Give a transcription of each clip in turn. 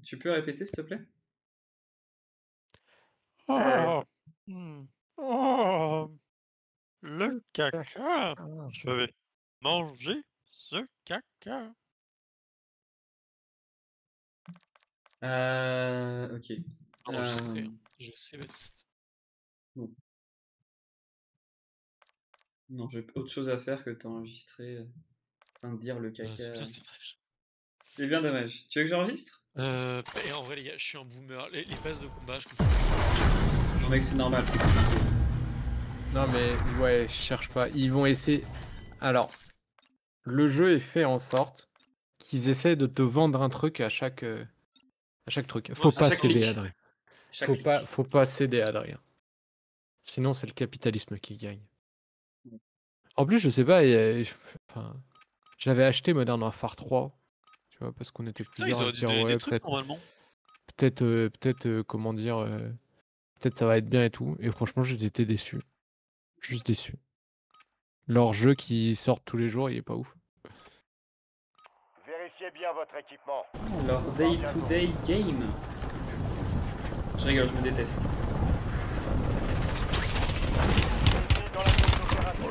Tu peux répéter, s'il te plaît? Oh, oh, le Ah, caca. ah. Je vais manger ce caca. Ok. Enregistré, hein. Je sais, Baptiste. Bon. Non, j'ai autre chose à faire que t'enregistrer en train de dire le caca. C'est bien dommage. C'est bien dommage. Tu veux que j'enregistre? Et en vrai, les gars, je suis un boomer. Les bases de combat, je comprends. Non, mec, c'est normal, c'est compliqué. Non mais ouais, je cherche pas. Ils vont essayer. Alors, le jeu est fait en sorte qu'ils essaient de te vendre un truc à chaque truc. Faut Ouais, À pas chaque céder, clic. Adrien. Chaque clic. Faut pas céder, Adrien. Sinon, c'est le capitalisme qui gagne. En plus, je sais pas, enfin, j'avais acheté Modern Warfare 3, tu vois, parce qu'on était putain, plusieurs ils à auraient se dû dire donner des ouais, trucs normalement. comment dire, peut-être ça va être bien et tout. Et franchement, j'ai été déçu. Juste déçu. Leur jeu qui sort tous les jours, il est pas ouf. Vérifiez bien votre équipement. Leur day-to-day game. Je rigole, je me déteste. Dans la zone d'opération.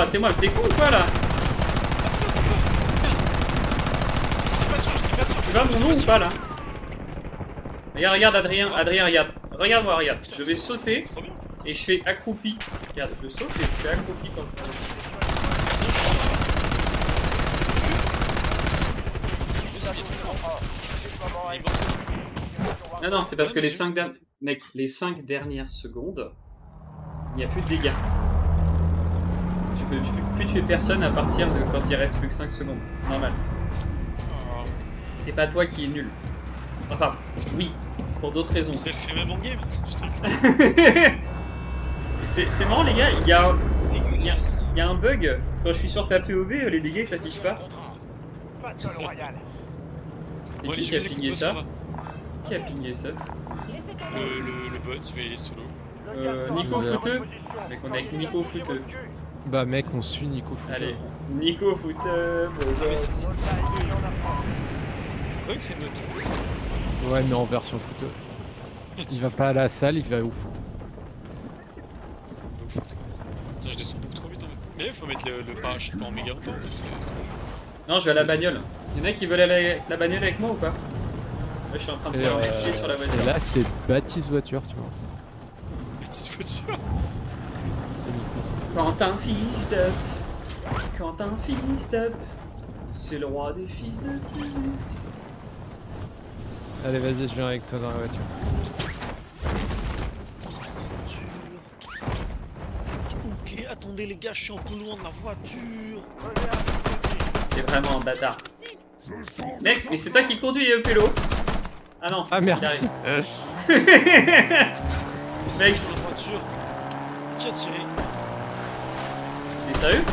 C'est moi, t'es con ou quoi là? Ah putain, c'est quoi? Merde. J'étais pas sûr. Tu vas mon nom ou pas là? Regarde Adrien, regarde. Regarde-moi, regarde. Je vais sauter Trop bien. et je fais accroupi. Regarde, je saute et je fais accroupi quand je fais. Non, c'est parce que les 5 dernières secondes, il n'y a plus de dégâts. Tu peux plus tuer personne à partir de quand il reste plus que 5 secondes. C'est normal. C'est pas toi qui est nul. Enfin, oui, pour d'autres raisons. C'est le fait même en game. C'est marrant les gars, il y a Dégueulasse. un bug. Quand je suis sur ta POV, les dégâts ils s'affichent pas. Battle Royale. Et Bon, allez, qui je a vous pingé écoute, ça? parce Qui a pingé ça? le bot, il est solo. Nico Ouais. Fouteux. Mec, on est avec Nico Fouteux. Bah mec, on suit Nico Fouteux. Allez, Nico Fouteux. Ah, mais c'est. Je croyais que c'est notre. Ouais, mais en version footeux. Il va pas à la salle, il va au foot. Putain, je descends beaucoup trop vite en fait. Mais là, il faut mettre le parachute pas en méga longtemps en fait. Non, je vais à la bagnole. Y'en a qui veulent aller à la bagnole avec moi ou pas? Là, je suis en train de faire un pied sur la Et voiture. là, c'est Baptiste Voiture, tu vois. Petite voiture. Quentin Fist Up. Quentin Fist Up. C'est le roi des fils de pute. Allez, vas-y, je viens avec toi dans la voiture. Ok, attendez les gars, je suis un peu loin de la voiture. T'es vraiment un bâtard. Mec, mais c'est toi qui conduis le pélo. Ah non, Ah merde. il arrive. C'est sur la voiture. Qui a tiré? T'es sérieux?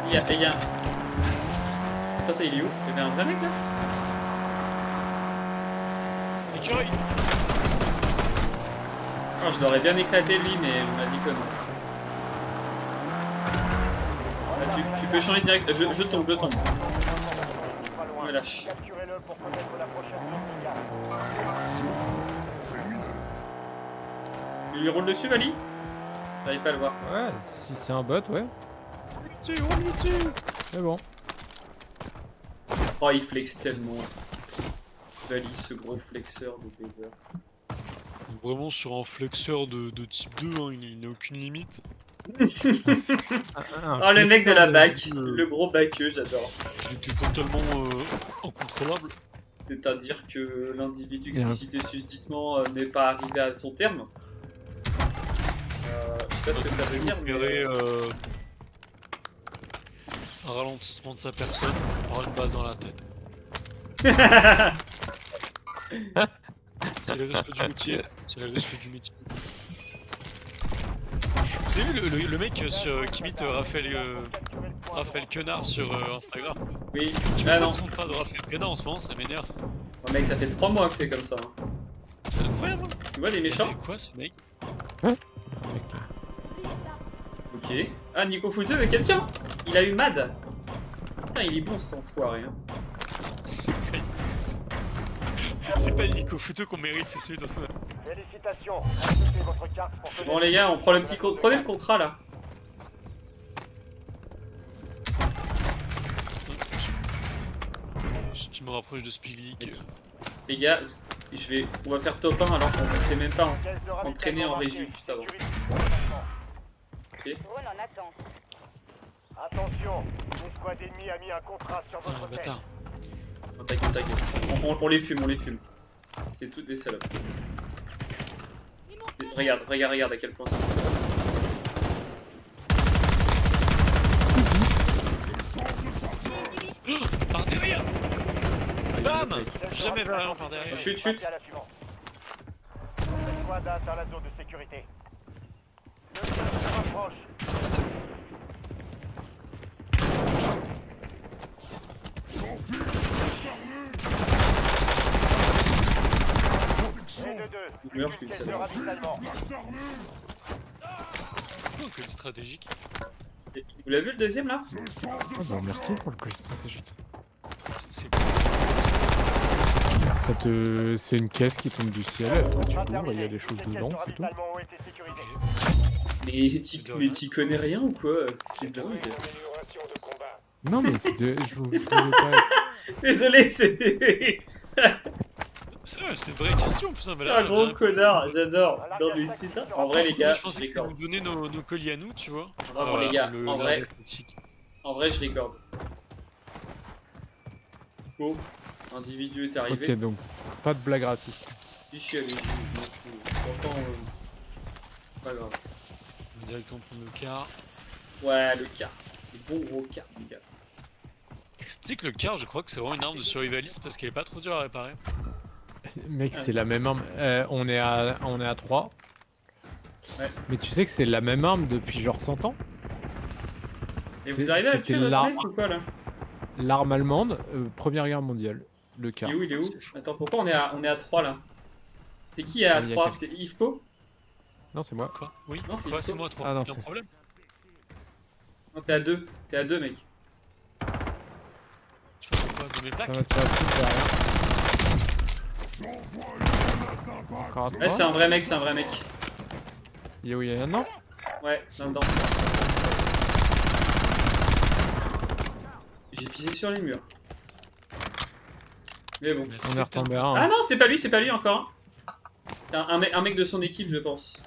Il y a... Attends, il est où? Il y avait un vrai mec là? Écureuil. Oh, je l'aurais bien éclaté lui, mais on m'a dit que non. Tu peux changer direct. Je tombe. Me lâche. Capturez-le pour connaître la prochaine sauvegarde. Il lui roule dessus, Vali? J'arrive pas à le voir. Ouais, si c'est un bot, ouais. Tu roule dessus. C'est bon. Oh, il flex tellement. Vali, ce gros flexeur de baiser. Vraiment sur un flexeur de type 2, hein, il n'a aucune limite. Oh, le mec de la bac. Le gros baqueux, j'adore. Il était totalement incontrôlable. C'est-à-dire que l'individu explicité susditement n'est pas arrivé à son terme. Je sais pas ce que ça veut dire, mais... Un ralentissement de sa personne par une balle dans la tête. C'est le risque du métier. C'est le risque du métier. Vous avez vu le mec qui imite Raphaël Quenard sur Instagram? Oui, Je ah me non. trompe pas de Raphaël Quenard en ce moment, ça m'énerve. Oh, mec, ça fait 3 mois que c'est comme ça. Hein. C'est incroyable. Tu vois les Il méchants? fait quoi ce mec? Le Ok. Ah, Nico Fouteux avec quelqu'un. Il a eu Mad. Putain, il est bon cet enfoiré. Hein. C'est pas Nico Fouteux qu'on mérite, c'est celui dont on a. Félicitations. Acceptez votre carte pour connaître- Bon les gars, on prend le petit prenez le contrat là. Je me rapproche de Spiglik. Les gars, on va faire top 1 alors qu'on sait même pas Caisse de entraîner en ravitaillement régie juste avant. marquée. Sécurité. Drone en attente. Attention, une escouade ennemie a mis un contrat sur Putain, votre tête. bâtard. Oh, t'inquiète, t'inquiète. On les fume, on les fume. C'est toutes des salopes. Regarde, regarde, regarde à quel point c'est. Par derrière. Bam. Caisse de Jamais ravitaillement vraiment par derrière. Chut, Passez chut. à la suivante. L'escouade atteint la zone de sécurité. Le gaz se rapproche. Et de deux. Il meurt, je suis Caisse le de seul. ravitaillement. Oh, que stratégique. Vous l'avez vu le deuxième là? Ah bah merci pour le colis stratégique. C'est C'est une caisse qui tombe du ciel, après tu Contrat l'ouvres, il y a terminé. des choses Toutes les dedans, caisses de c'est tout. ravitaillement ont été sécurisées. Mais t'y connais rien ou quoi? C'est dingue. Amélioration de combat. Non mais c'est de... je voulais pas... Désolé, c'est. C'est vrai, c'était une vraie question, putain. Mais Un là, gros là, connard, j'adore. Non mais c'est ça. En vrai les gars, je pensais que c'était nous donner nos colis à nous, tu vois. Vraiment, les gars, en vrai- toxique. En vrai, je recorde. Bon, individu est arrivé. Ok donc, pas de blague raciste. Si je suis allé, je m'en fous. Pourtant, pas grave. On va directement prendre le car. Ouais, le car. Le bon gros car, les gars. Tu sais que le car, je crois que c'est vraiment une arme de survivaliste parce qu'elle est pas trop dure à réparer. Mec, c'est la même arme. On est à 3. Ouais. Mais tu sais que c'est la même arme depuis genre 100 ans. Et vous arrivez à le C'était tuer notre l'arme. mec ou quoi là? L'arme allemande, Première Guerre mondiale. Le car. Il est où? Il est où? C'est fou. Attends, pourquoi on est à 3 là? C'est qui est à Il y a 3? quelqu'un. C'est Yvko? Non, c'est moi. Quoi? Oui. Non, c'est Quoi? une C'est faute. moi, 3. Ah non, Y'a un c'est- problème? Non, t'es à 2. T'es à 2, mec. Je sais pas pourquoi, de mes plaques. Ça va tirer tout derrière. Encore à Ouais, 3. c'est un vrai mec, c'est un vrai mec. Il est où? Il y a un an? Ouais, là-dedans. J'ai pissé sur les murs. Mais bon. Mais On c'est est retombé à un- 1. Ah non, c'est pas lui encore. Un mec de son équipe, je pense.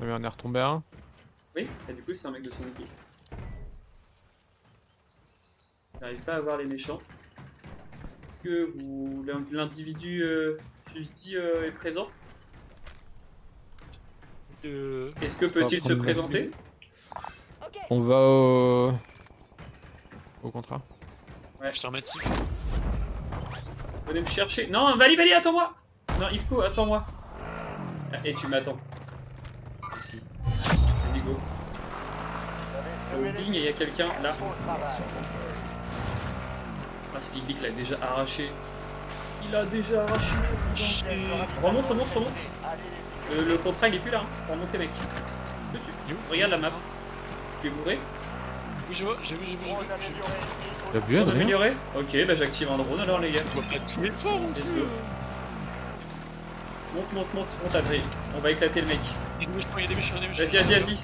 On est retombé à 1. Oui, et du coup, c'est un mec de son équipe. J'arrive pas à voir les méchants. Est-ce que l'individu susdit est présent? Est-ce que peut-il se prendre présenter? On va au contrat. Affirmatif. Venez me chercher. Non, Vali, attends-moi. Non, Yvko, attends-moi. Ah, et tu m'attends. Ici. Allez, go. Au bing, il y a quelqu'un là. Ah, Spiglik l'a déjà arraché. Il a déjà arraché. Remonte. Le contrat il est plus là. Hein. Remontez, mec. You Regarde la map. Tu es bourré? Oui, je vois, j'ai vu. T'as bu, Tu Adrien? amélioré? Ok, bah j'active un drone alors, les gars. Je vois pas tous les fois, mon Let's dieu. go. Monte, Adrien. On va éclater le mec. Il y a des méchants, Vas-y.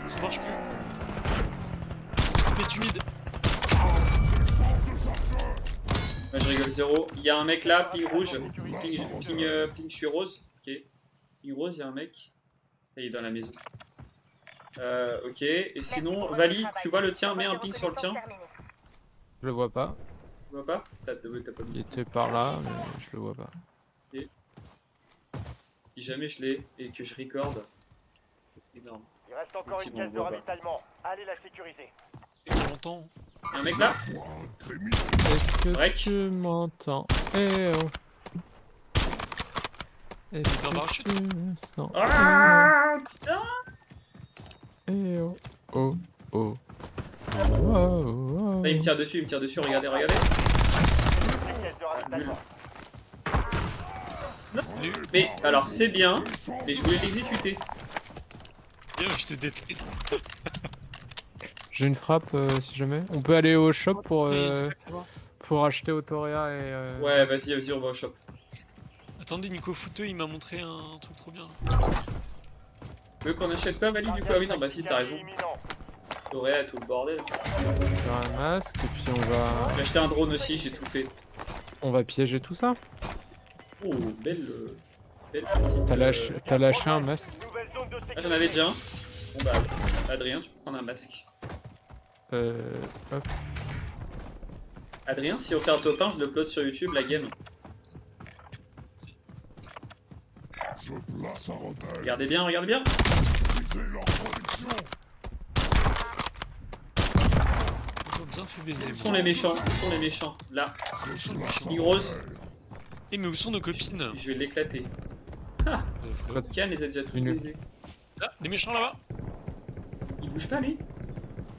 Ça marche plus. C'est humide. Bah, je rigole, 0. Il y a un mec là, ping rouge. Ping, je suis rose. Ok. Ping rose, il y a un mec. Il est dans la maison. Ok. Et sinon, Vali, tu vois le tien? Mets un ping sur le tien. Je le vois pas. Tu vois pas? T'as pas Il était par là, mais je le vois pas. Si jamais je l'ai et que je recorde, c'est énorme. Il reste encore une caisse de ravitaillement. Allez la sécuriser. Il y a longtemps. Y'a un mec là? Est-ce que Break. tu m'entends? Eh oh. Est-ce T'es en que parachute? tu me sens? Ah putain! Eh oh. Oh. Oh. Oh, oh. Là, il me tire dessus, regardez. Une caisse de ravitaillement. Mais alors c'est bien, mais je voulais l'exécuter. bien, je te déteste. J'ai une frappe si jamais. On peut aller au shop Exactement. pour acheter Autoria et. Ouais, vas-y, on va au shop. Attendez, Nico Fouteux, il m'a montré un truc trop bien. Tu veux qu'on achète quoi, Vali, du coup? Ah oui, non, bah si, t'as raison. Auréa, tout le bordel. Faire un masque et puis J'ai acheté un drone aussi, j'ai tout fait. on va piéger tout ça. Oh, belle petite... T'as lâché un masque. Ah, j'en avais déjà un. Bon bah, Adrien, tu peux prendre un masque. Hop. Adrien, si on fait un top 1, je l'upload sur YouTube, la game. Regardez bien, regardez bien. On a bien fait baiser. Où sont les méchants? Où sont les méchants? Là. Où sont les méchants? Big Rose. Eh, mais où sont nos copines? Je vais l'éclater. Ah, Frérot. Kian les a déjà tous Une. baisés. Ah, des méchants là-bas. Il bouge pas, lui?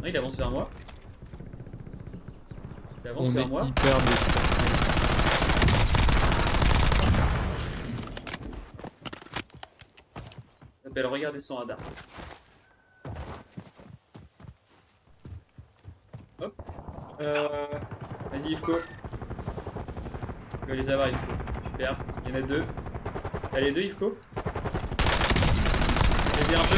Non, il avance vers moi. Il avance On vers est moi. hyper dispersés. Ça s'appelle regarder son radar. Hop. Vas-y, Yvko. Je vais les avoir, Yvko. Super. Il y en a deux. T'as les deux, Yvko? J'ai bien un peu.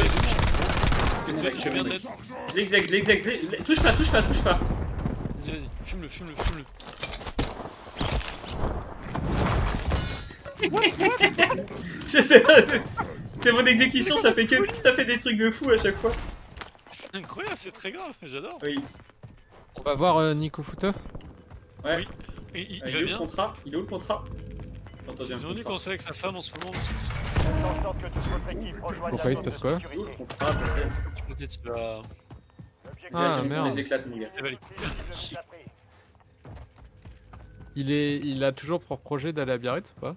Je viens d'être. Je l'exec. Touche pas. Vas-y, fume-le. Je sais pas, c'est mon exécution, ça fait des trucs de fou à chaque fois. C'est incroyable, c'est très grave, j'adore. Oui. On va voir Nico Fouteux. Ouais. Oui. Et il Il va est où le bien. contrat? Il est où le contrat? J'entends bien. J'ai envie de commencer avec sa femme en ce moment. Pourquoi il se passe quoi? Il est où le contrat? Bordel. Peut-être qu'il va. Ah, Vas-y, on merde. les éclate, mon gars. Ça va aller. Il a toujours pour projet d'aller à Biarritz ou pas?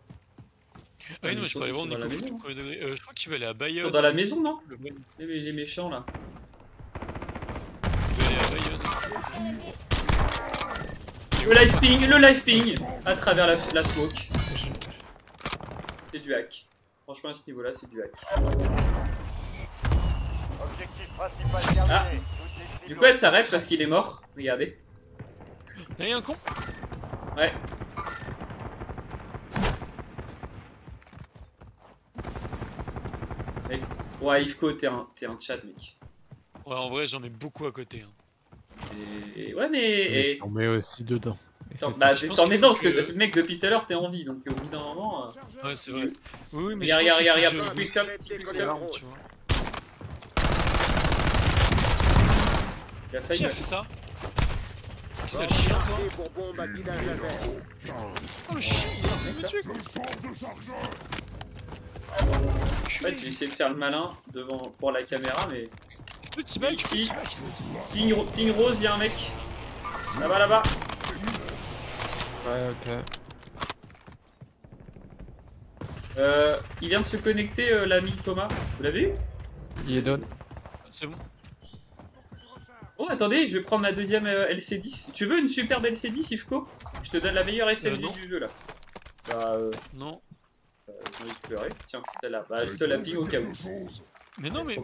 Ah oui, non, mais je peux aller voir Ils sont dans Nico la Foot maison. au premier degré. Je crois qu'il va aller à Ils Bayonne. sont dans la maison, non? Le mec, Les méchants, là. il va aller à Bayonne. Le live ping à travers la smoke. C'est du hack. Franchement, à ce niveau-là, c'est du hack. Ah. Du coup, elle s'arrête parce qu'il est mort. Regardez. Là, il y a un con. Ouais. Mec. Ouais, Yvko, t'es un chat, mec. Ouais, en vrai, j'en ai beaucoup à côté. Hein. Et... Ouais, mais... On met aussi dedans. Et T'en c'est bah, Je pense t'en qu'il es faut dedans, parce que- que mec, depuis tout à l'heure, t'es en vie, donc au bout d'un moment... Ouais, c'est vrai. Oui, mais Regarde, je pense qu'il regarde, faut que petit quick-up, petit quick-up. tu vois. Il a Qui failli... a fait ça? Qui c'est le chien, toi? Oh, le chien, il essaie de me tuer, quoi. En fait, j'ai essayé de faire le malin devant pour la caméra, mais... Petit mec, Ici. petit mec. Ping Rose, il y a un mec. Là-bas. Ouais, ok. Il vient de se connecter, l'ami Thomas. Vous l'avez eu? Il est down. C'est bon. Oh, attendez, je vais prendre ma deuxième LC10. Tu veux une superbe LC10, Yvko? Je te donne la meilleure SMG non. du jeu, là. Bah, Non. j'ai envie de pleurer. Tiens, celle-là. Bah, je te la ping au cas où. Mais non, mais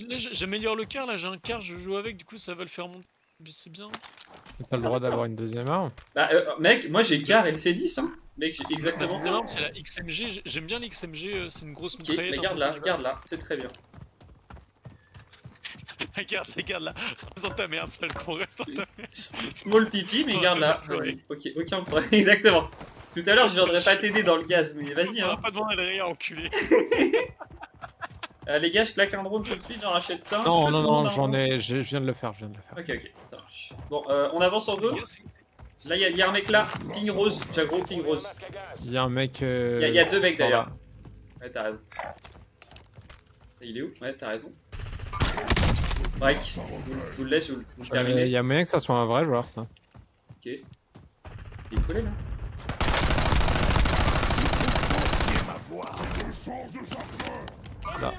là, j'améliore le car, là, j'ai un car, je joue avec, du coup, ça va le faire monter. C'est bien. T'as le droit d'avoir une deuxième arme. Bah, mec, moi j'ai car LC10, hein. Mec, j'ai exactement C'est ça. marrant, c'est la XMG, j'aime bien l'XMG, c'est une grosse Ok, mitraillette. regarde là, c'est très bien. Regarde là, reste dans ta merde, sale con, reste dans ta merde. Small pipi, mais regarde là. Ouais. Ok, aucun problème. Exactement. Tout à l'heure, je viendrais pas t'aider dans le gaz, mais vas-y, On va hein. pas demander le rire, enculé. Les gars, je claque un drone tout de suite, j'en rachète un. Non, Est-ce que tout le non, monde a un j'en drone ai. Je viens de le faire, Ok, ça marche. Bon, on avance en go. Là, il y a un mec là, Ping Rose, j'ai un gros Ping Rose. Il y a un mec. Il y a deux mecs par d'ailleurs. là. Ouais, t'as raison. Il est où? Ouais, t'as raison. Break, je vous le laisse, vous le Il terminez. y a moyen que ça soit un vrai joueur, ça. Ok. Il est collé là. Là.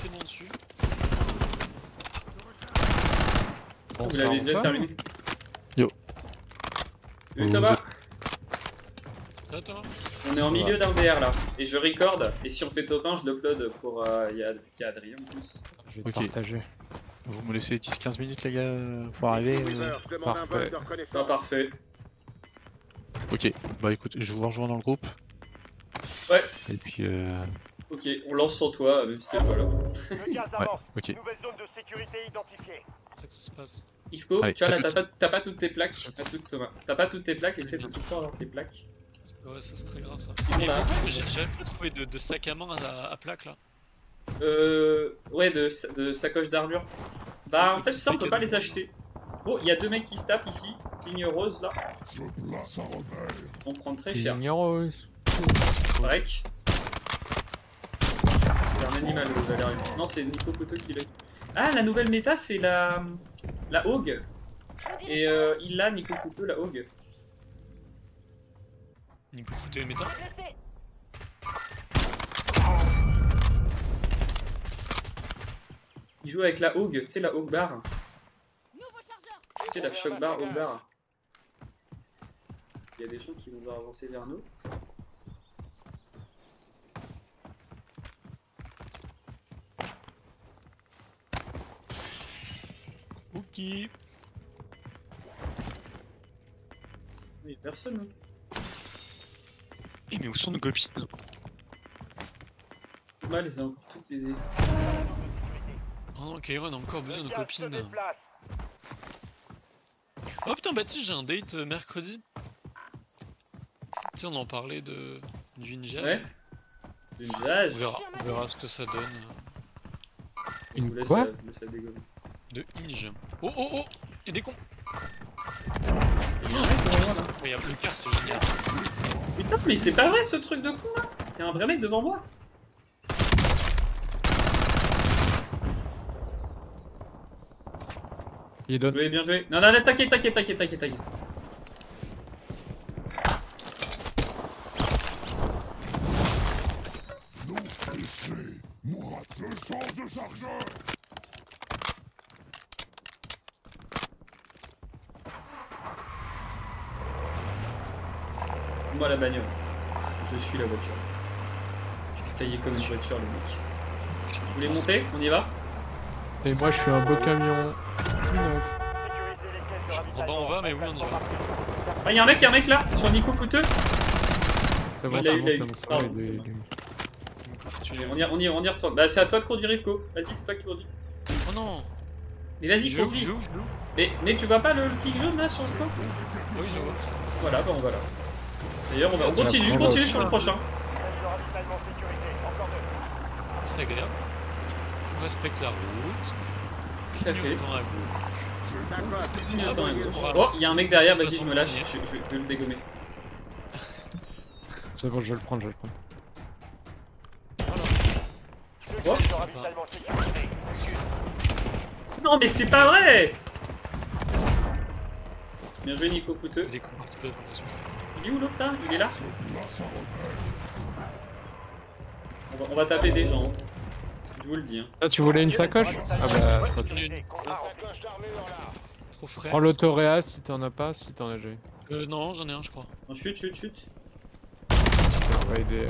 T'es bon dessus. Vous l'avez déjà terminé. Yo. Salut Thomas. Ça, toi? On est en milieu d'un VR là. Et je record. Et si on fait top 1, je l'upload pour. Il y a Adrien en plus. Je vais te Ok. partager. Vous me laissez 10-15 minutes les gars pour arriver Parfait. Pas parfait. Ok, bah écoute, je vous rejoins dans le groupe. Ouais. Et puis Ok, on lance sans toi, même si t'es pas là. Le gaz avance. ok. Nouvelle zone de sécurité identifiée. C'est ça que ça se passe. Yvko, Allez, tu vois à là, toutes. t'as pas toutes tes plaques. À toutes, Thomas. T'as pas toutes tes plaques, essaie de tout le temps avoir tes plaques. Ouais, ça c'est très grave ça. Sinon, Mais là- j'avais pas trouvé de sac à main à plaque là. Ouais, de sacoche d'armure. Bah, en fait, ça, on peut pas les acheter. Oh, il y a deux mecs qui se tapent ici. Ligne rose là. On prend très cher. Ligne rose. Break. C'est un animal, vous allez arriver. Non, c'est Nico Couteau qui l'a. Ah, la nouvelle méta, c'est la Hogue. Et il a Nico Couteau, la Hogue. Nico foutait les méta. Il joue avec la Hogue, tu sais, la Hogue bar. Tu sais, la Shock bar, Hogue bar. Il y a des gens qui vont devoir avancer vers nous. Ok. Il y a personne. Hein. Eh mais où sont nos copines? Mal, ils ont encore toutes les. Oh non, Kairon a encore besoin de Le gaz se copines. déplace. Oh putain, bah tu sais, j'ai un date mercredi. Tu sais, on en parlait du Ninja. Ouais. Une jage. On verra ce que ça donne. Je vous laisse Quoi je vous laisse la dégommer. De Inge. Oh oh oh! Y'a des cons! Il y a un mec devant moi, C'est là. incroyable, le car c'est génial. Putain, mais c'est pas vrai ce truc de con là! Y'a un vrai mec devant moi! Il donne. Joué, bien joué. Non, non, non, t'inquiète. Moi la bagnole. Je suis la voiture. Je suis taillé comme une voiture, le mec. Vous voulez monter? On y va? Et moi, je suis un beau camion. Tout neuf. Sécuriser les caisses de Je comprends pas, on va, mais oui, on y va. Ah, y'a un mec là, sur Nico Fouteux. C'est bon, Il a- c'est il bon, a- c'est bon, c'est pardon. bon. Nico, foutu les- On y retourne. Bah, c'est à toi de conduire, Yvko. Vas-y, c'est toi qui conduis. Oh non! Mais vas-y, Je vais où? conduis. Je vais où? Je vais où? Mais tu vois pas le pic jaune là sur le coin? Ah oui, je vois. Voilà, bah on va là. D'ailleurs, on continue sur le prochain. Caisse de ravitaillement sécurité. Encore deux. C'est agréable. On respecte la route. Tout à fait. Clignotant à gauche. Clignotant à gauche. Oh, il y a un mec derrière, vas-y, je me lâche. Je vais le dégommer. C'est bon, je vais le prendre, je vais le prendre. Deux Oh. caisses de C'est ravitaillement sécurité. Non, mais c'est pas vrai! Bien joué, Nico Fouteux. Des coups partout là, j'ai l'impression. Il est où l'autre là? Il est là? On va taper des gens. Je vous le dis. Hein. Ah, tu voulais une sacoche? Ah bah, trop bien. Une. Contrat rempli. Trop frais. Prends l'autoréa si t'en as pas, si t'en as déjà eu. Non, j'en ai un, je crois. Non, chut. Ça va aider.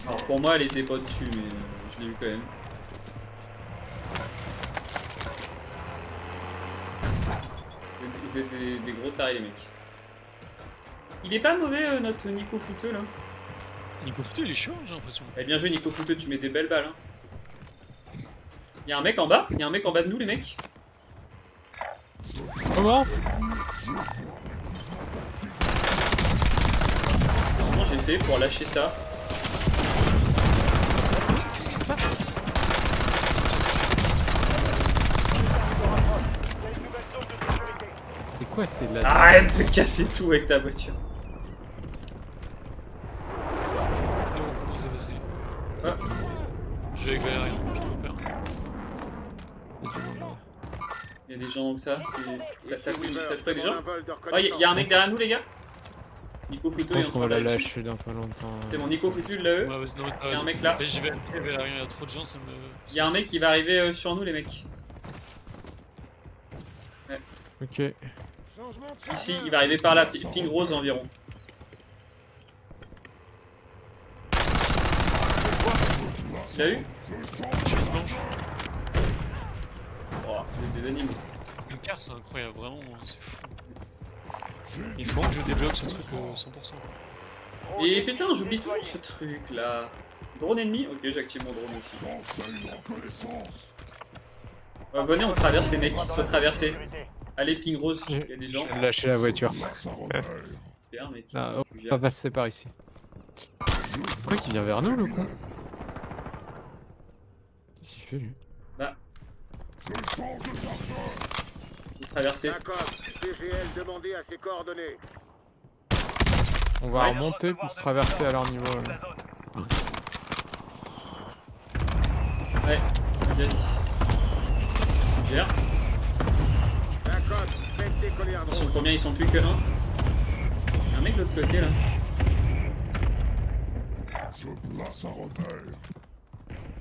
Alors pour moi, elle était pas dessus, mais je l'ai eu quand même. Vous êtes des gros tarés, les mecs. Il est pas mauvais, notre Nico Fouteux là. Nico Foutu, il est chaud, j'ai l'impression. Eh bien joué, Nico Fouteux, tu mets des belles balles. Hein. Y'a un mec en bas? Y'a un mec en bas de nous, les mecs? Comment? Comment j'ai fait pour lâcher ça? Qu'est-ce qui se passe? Il y a une nouvelle zone de sécurité. C'est quoi ces lasers? Arrête de casser tout avec ta voiture. Non, on les a passés. Ah, Je vais avec Valérian, je trouve peur. y'a des gens comme ça. T'as trouvé des gens? Oh, y'a un mec derrière nous, les gars? Nico Je Fouto est pense en qu'on train va la d'aller dessus. lâcher dans pas longtemps. C'est bon, Nico Foutu l'a eu. Ouais, vas-y, non, Il y a un mec là. Mais j'y vais, il y a trop de gens, ça me. Il y a un mec qui va arriver sur nous, les mecs. Ok. Ici, il va arriver par là, ping rose environ. Tu l'as eu? Chemise blanche. Oh, des animaux. Le car, c'est incroyable, vraiment, c'est fou. Il faut que je débloque ce truc 100%. Et putain, j'oublie toujours ce truc là. Drone ennemi? Ok, j'active mon drone aussi. Venez, on traverse les mecs, il faut traverser. Allez, ping rose, il y a des gens. Je vais lâcher la voiture. Super, mec. Ah, on va passer par ici. Pourquoi il vient vers nous, le con? Qu'est-ce qu'il fait, lui? Bah. Il traverser. PGL demandé à ses coordonnées. On va Ouais. remonter pour traverser à leur niveau. Là. Ouais, vas-y. Tu gères. Ils sont combien? Ils sont plus que 1. Il y a un mec de l'autre côté là.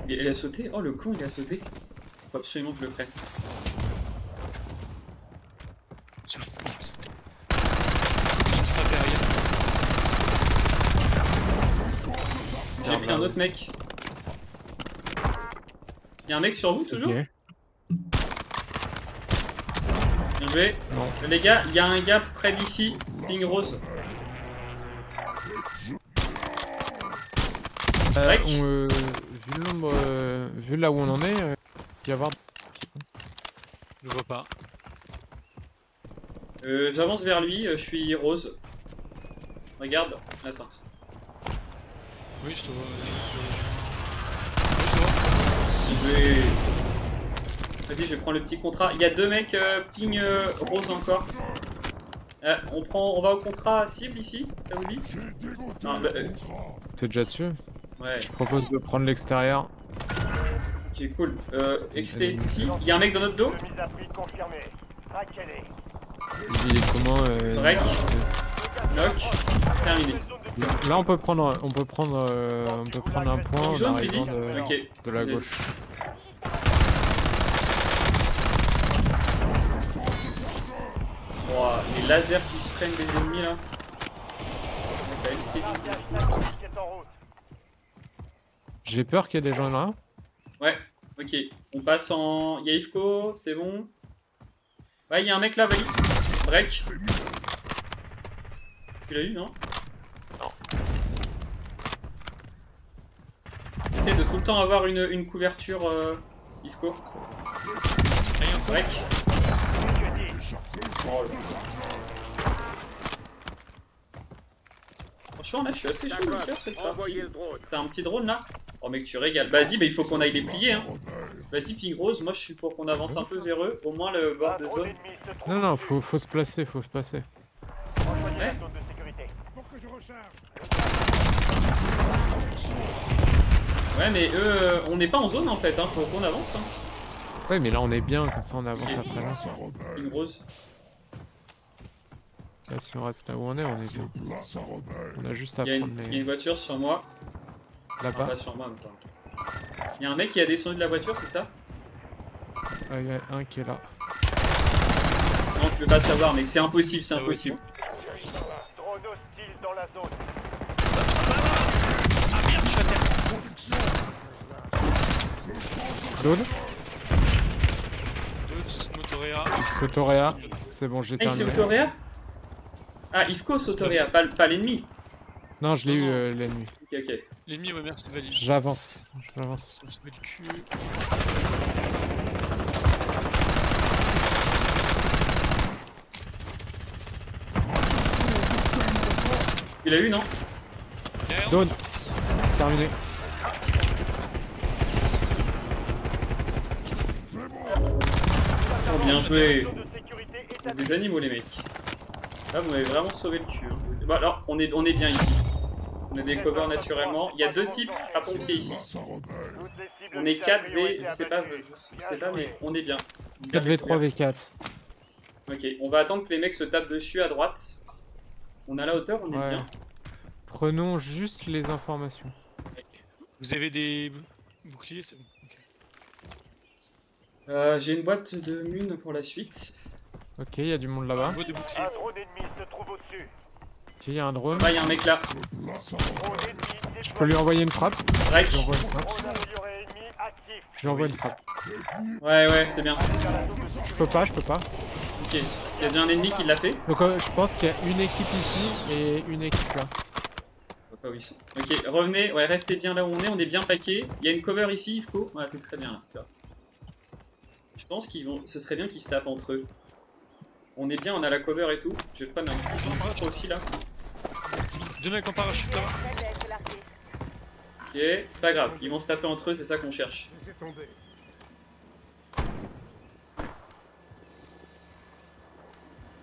Il a sauté? Oh le con, il a sauté. Faut absolument que je le prenne. C'est fou, il a sauté. Je frappe derrière. J'ai pris un autre mec. Il y a un mec sur vous toujours? Ok. Bien joué. Non. Les gars, il y a un gars près d'ici, ping rose. Break. Vu le nombre, vu là où on en est, il va y avoir. Je vois pas. J'avance vers lui, je suis rose. Regarde, attends. Oui, je te vois. Vas-y, je prends le petit contrat. Il y a deux mecs ping rose encore. On va au contrat cible ici, ça vous dit? Non, bah, T'es déjà dessus? ouais, Je propose de prendre l'extérieur. ok, cool. XT ici, il y a un mec dans notre dos. Mise à prix confirmée. Traquez-les. Il est comment Break. Knock, terminé. Là on peut prendre un point en Jaune, tu dis? arrivant Ok. de la gauche. Wow, les lasers qui se prennent des ennemis là. J'ai peur qu'il y ait des gens là. Ouais, ok. On passe en. Il y a Ifko, c'est bon. Ouais, il y a un mec là, Vali. Break. Tu l'as eu, non? Non. Essaye de tout le temps avoir une couverture, Ifko. Break. Oh, là. Franchement, là, je suis assez chaud de faire cette partie. T'as un petit drone là? Oh, mec, tu régales. Vas-y, bah, il faut qu'on aille les plier. Hein. Vas-y, ping rose. Moi, je suis pour qu'on avance un peu vers eux. Au moins, le bord de zone. Non, faut se placer, faut se placer. Ouais. Ouais, mais eux, on n'est pas en zone en fait. Hein. Faut qu'on avance. Hein. Ouais, mais là on est bien, comme ça on avance après là. Ping rose. Là, si on reste là où on est bien. On a juste à Il y a prendre une les. voiture sur moi. Là-bas. Pas sur moi en même temps. Il y a un mec qui a descendu de la voiture, c'est ça? Il y a un qui est là. Non, tu peux pas savoir, mec. C'est impossible, c'est impossible. Drone hostile dans la zone. Ah merde, je suis à terre. Claude, C'est Motorea. Sotorea, c'est bon, j'ai Ah, il s'est terminé. autoréa? Ah, Ifko s'autoréa, pas l'ennemi. Non, je l'ai Non, eu non. l'ennemi. Ok, ok. L'ennemi, ouais, merci, valide. J'avance. On se met le cul. Il a eu, non? Derrière. Dawn. Terminé. Oh, bien joué. Des animaux, les mecs. Là, vous m'avez vraiment sauvé le cul. Hein. Bon, alors, on est bien ici. On a des covers naturellement. Il y a deux types à pompier ici. On est 4V, je sais pas, mais on est bien. 4v3, v4. Ok, on va attendre que les mecs se tapent dessus à droite. On a la hauteur, on est Ouais. bien. Prenons juste les informations. Vous avez des boucliers, c'est bon. Ok. J'ai une boîte de mun pour la suite. Ok, il y a du monde là-bas. Boîte de boucliers. Un drone ennemi se trouve au-dessus. Ok, il y a un drone. Ah, il y a un mec là. Drone ennemi Je peux lui envoyer une frappe. Break. J'envoie une frappe. Drone amélioré ennemi actif. Je lui envoie une frappe. Ouais, c'est bien. Vers la zone de sécurité. Je peux pas. Ok. Il y a bien un ennemi qui l'a fait. Donc je pense qu'il y a une équipe ici et une équipe là. Je vois pas où ils sont. Ok, revenez. Ouais, restez bien là où on est bien paqué. Il y a une cover ici, Yvko. Ouais, t'es très bien là. Tu vois. Je pense qu'ils vont. Ce serait bien qu'ils se tapent entre eux. On est bien, on a la cover et tout. Je vais prendre un petit profil là. Deux mecs en parachute là. Ok, c'est pas grave. Ils vont se taper entre eux, c'est ça qu'on cherche.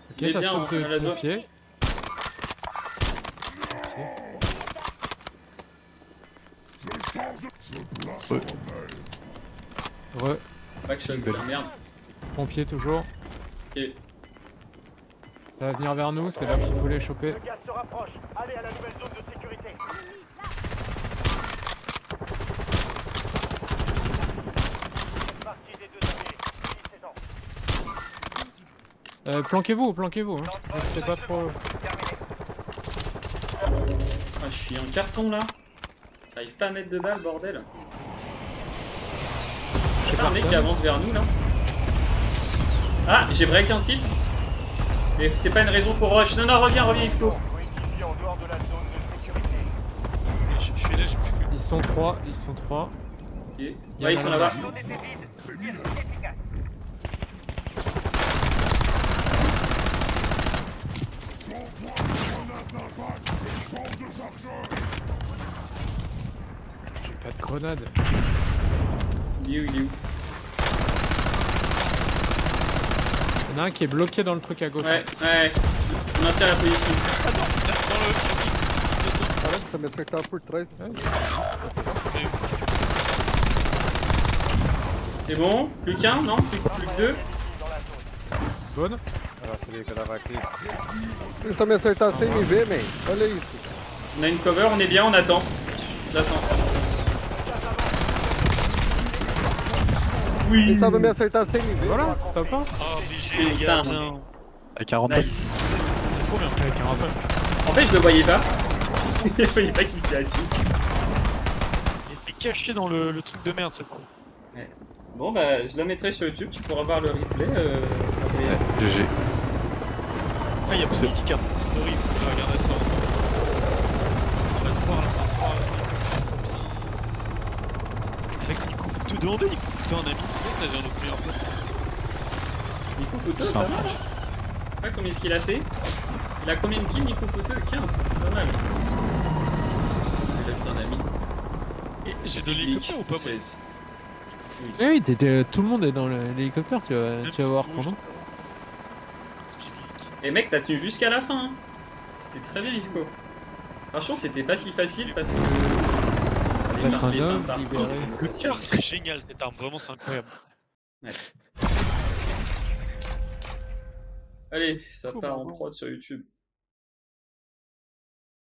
Il Ok, est ça bien, saute on a la de zone. pied. Re, Backshot, putain, merde. pompier toujours. Ok. Ça va venir vers nous, c'est là qu'il faut les choper. Le gaz se rapproche. Allez à la nouvelle zone de sécurité. Partie des deux alliés. Finissez-en. Planquez-vous, hein. Restez pas trop. Ah, je suis en carton là. J'arrive pas à mettre de balles, bordel. Je sais Ah, un mec qui personne. avance vers nous là. Ah, j'ai break un type. Mais c'est pas une raison pour rush. Non, reviens, Yvko. Coéquipier en dehors de la zone de sécurité. Ok, je suis là, je bouge plus. Ils sont trois. Ok. Il y en Ouais, ils a sont là. là-bas. La zone était vide. Tir efficace. J'ai pas de grenade. Il est où? Il y en a un qui est bloqué dans le truc à gauche. Ouais. Je maintiens la position. Là, dans le. Parece que tá me acertando por trás. C'est bon? Plus qu'un? Non? Plus que deux? Dans la zone. Bonne. Ah, se liga que eu tava aqui. Eles estão me acertando sem me ver, man. Olha isso. On a une cover, on est bien, on attend. J'attends. Eles estavam me acertando sem me ver. Voilà, top 1. Oh, BG, les gars, Putain. bien. À 40 Nice. C'est trop bien. Avec un rafale. En fait, je le voyais pas. Je voyais pas qu'il était actif. Il était caché dans le truc de merde, ce con. Bon, bah, je la mettrai sur YouTube, tu pourras voir le replay. Après. GG. Enfin, il y a C'est- Politica Story, faut que je regarde ça. On va se voir là, on va se voir là. Avec les coups fouteux de André, les coups fouteux en ami. Et ça vient notre meilleur pote. Nico Photo, C'est pas un mal. match. Je sais pas combien est-ce qu'il a fait. Il a combien de kills, Nico Photo? 15, pas mal. Il a juste un ami. Et j'ai de l'hélicoptère ou pas moi 16. Oui, tout le monde est dans l'hélicoptère, tu vas voir ton nom. Et mec, t'as tenu jusqu'à la fin. Hein. C'était très bien, Yvko. Franchement, c'était pas si facile parce que. Fallait Mettre un marquer homme, plein de libérer. parties, Le c'était cœur, facile. c'est génial cette arme, vraiment c'est incroyable. Allez, ça Cool. part en prod sur YouTube.